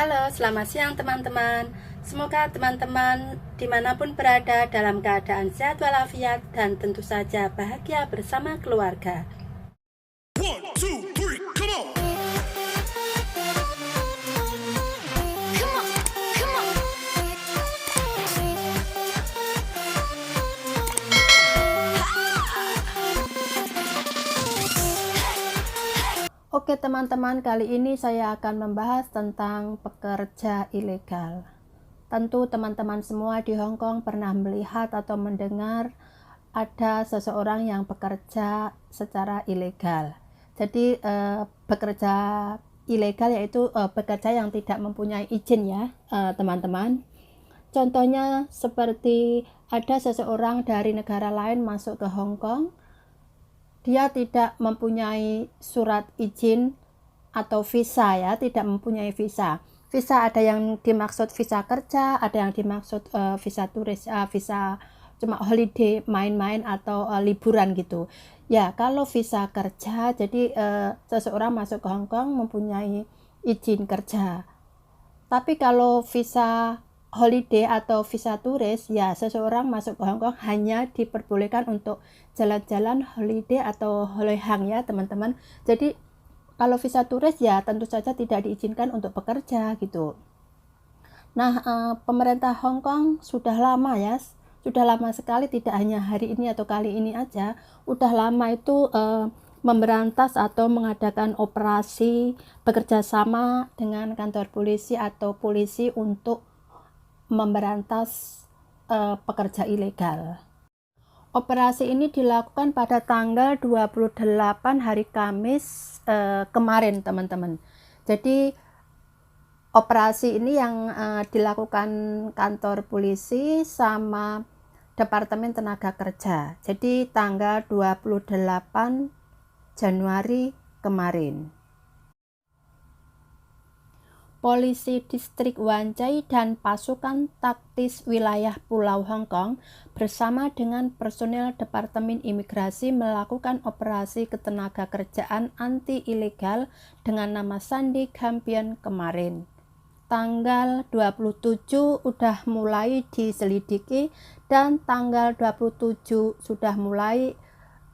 Halo, selamat siang teman-teman. Semoga teman-teman dimanapun berada dalam keadaan sehat walafiat dan tentu saja bahagia bersama keluarga. One, two, three, come on! Oke teman-teman, kali ini saya akan membahas tentang pekerja ilegal. Tentu teman-teman semua di Hong Kong pernah melihat atau mendengar ada seseorang yang bekerja secara ilegal. Jadi bekerja ilegal yaitu bekerja yang tidak mempunyai izin ya teman-teman. Contohnya seperti ada seseorang dari negara lain masuk ke Hong Kong. Dia tidak mempunyai surat izin atau visa ya, tidak mempunyai visa. Visa ada yang dimaksud visa kerja, ada yang dimaksud visa turis, visa cuma holiday, main-main atau liburan gitu. Ya, kalau visa kerja, jadi seseorang masuk ke Hong Kong mempunyai izin kerja. Tapi kalau visa holiday atau visa turis, ya seseorang masuk ke Hong Kong hanya diperbolehkan untuk jalan-jalan holiday atau holehang ya teman-teman. Jadi kalau visa turis ya tentu saja tidak diizinkan untuk bekerja gitu. Nah, pemerintah Hong Kong sudah lama ya, sudah lama sekali, tidak hanya hari ini atau kali ini aja, udah lama itu memberantas atau mengadakan operasi bekerja sama dengan kantor polisi atau polisi untuk memberantas pekerja ilegal. Operasi ini dilakukan pada tanggal 28 hari Kamis kemarin teman-teman. Jadi operasi ini yang dilakukan kantor polisi sama Departemen Tenaga Kerja. Jadi tanggal 28 Januari kemarin. Polisi Distrik Wan Chai dan pasukan taktis wilayah Pulau Hong Kong bersama dengan personel Departemen Imigrasi melakukan operasi ketenagakerjaan anti-ilegal dengan nama Sandi Campion kemarin. Tanggal 27 sudah mulai diselidiki dan tanggal 27 sudah mulai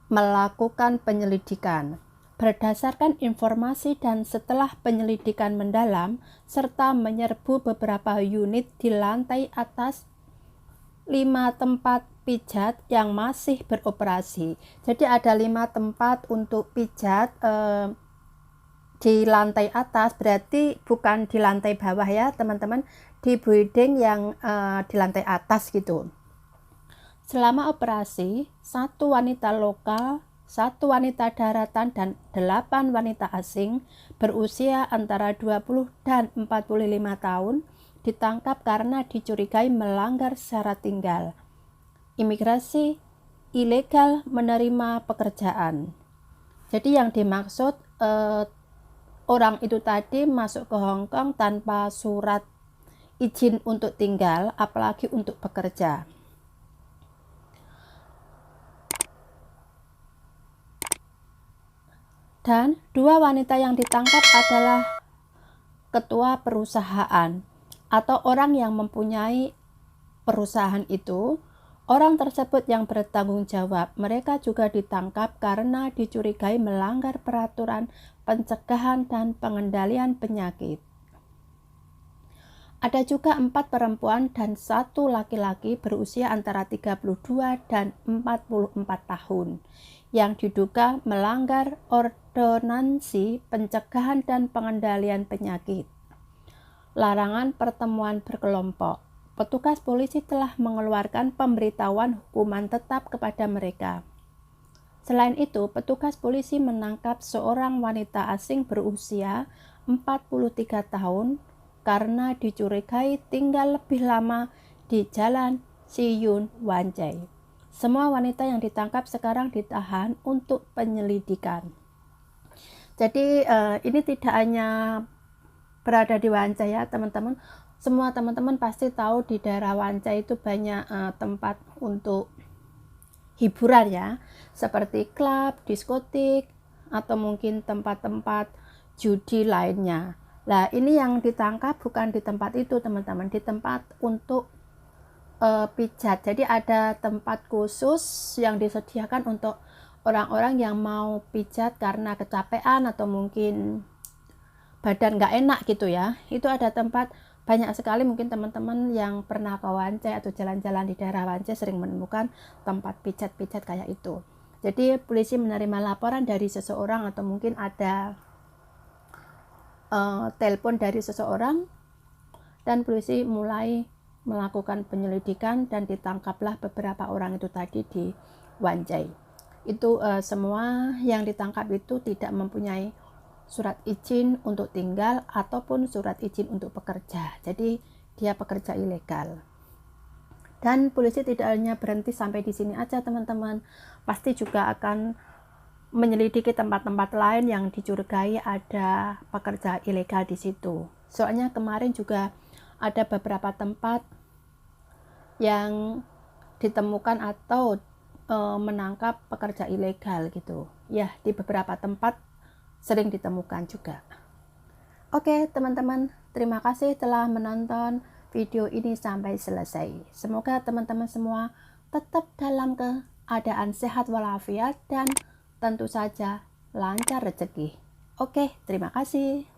melakukan penyelidikan. Berdasarkan informasi dan setelah penyelidikan mendalam serta menyerbu beberapa unit di lantai atas 5 tempat pijat yang masih beroperasi. Jadi ada 5 tempat untuk pijat di lantai atas, berarti bukan di lantai bawah ya teman-teman, di building yang di lantai atas gitu. Selama operasi, 1 wanita lokal, 1 wanita daratan dan 8 wanita asing berusia antara 20 dan 45 tahun ditangkap karena dicurigai melanggar syarat tinggal. Imigrasi ilegal menerima pekerjaan. Jadi yang dimaksud orang itu tadi masuk ke Hong Kong tanpa surat izin untuk tinggal, apalagi untuk bekerja. Dan 2 wanita yang ditangkap adalah ketua perusahaan atau orang yang mempunyai perusahaan itu. Orang tersebut yang bertanggung jawab. Mereka juga ditangkap karena dicurigai melanggar peraturan pencegahan dan pengendalian penyakit. Ada juga 4 perempuan dan 1 laki-laki berusia antara 32 dan 44 tahun yang diduga melanggar ordonansi pencegahan dan pengendalian penyakit. Larangan pertemuan berkelompok. Petugas polisi telah mengeluarkan pemberitahuan hukuman tetap kepada mereka. Selain itu, petugas polisi menangkap seorang wanita asing berusia 43 tahun karena dicurigai tinggal lebih lama di Jalan Siyun Wan Chai. Semua wanita yang ditangkap sekarang ditahan untuk penyelidikan. Jadi ini tidak hanya berada di Wan Chai ya teman-teman. Semua teman-teman pasti tahu di daerah Wan Chai itu banyak tempat untuk hiburan ya, seperti klub, diskotik, atau mungkin tempat-tempat judi lainnya. Nah, ini yang ditangkap bukan di tempat itu, teman-teman, di tempat untuk pijat. Jadi ada tempat khusus yang disediakan untuk orang-orang yang mau pijat karena kecapean atau mungkin badan nggak enak gitu ya. Itu ada tempat, banyak sekali mungkin teman-teman yang pernah ke Wancai atau jalan-jalan di daerah Wancai sering menemukan tempat pijat-pijat kayak itu. Jadi polisi menerima laporan dari seseorang atau mungkin ada telepon dari seseorang, dan polisi mulai melakukan penyelidikan dan ditangkaplah beberapa orang itu tadi di Wancai. Itu semua yang ditangkap itu tidak mempunyai surat izin untuk tinggal ataupun surat izin untuk bekerja. Jadi dia pekerja ilegal. Dan polisi tidak hanya berhenti sampai di sini aja, teman-teman. Pasti juga akan menyelidiki tempat-tempat lain yang dicurigai ada pekerja ilegal di situ. Soalnya kemarin juga ada beberapa tempat yang ditemukan atau menangkap pekerja ilegal gitu. Ya, di beberapa tempat sering ditemukan juga. Oke, teman-teman, terima kasih telah menonton video ini sampai selesai. Semoga teman-teman semua tetap dalam keadaan sehat walafiat dan tentu saja lancar rezeki. Oke, terima kasih.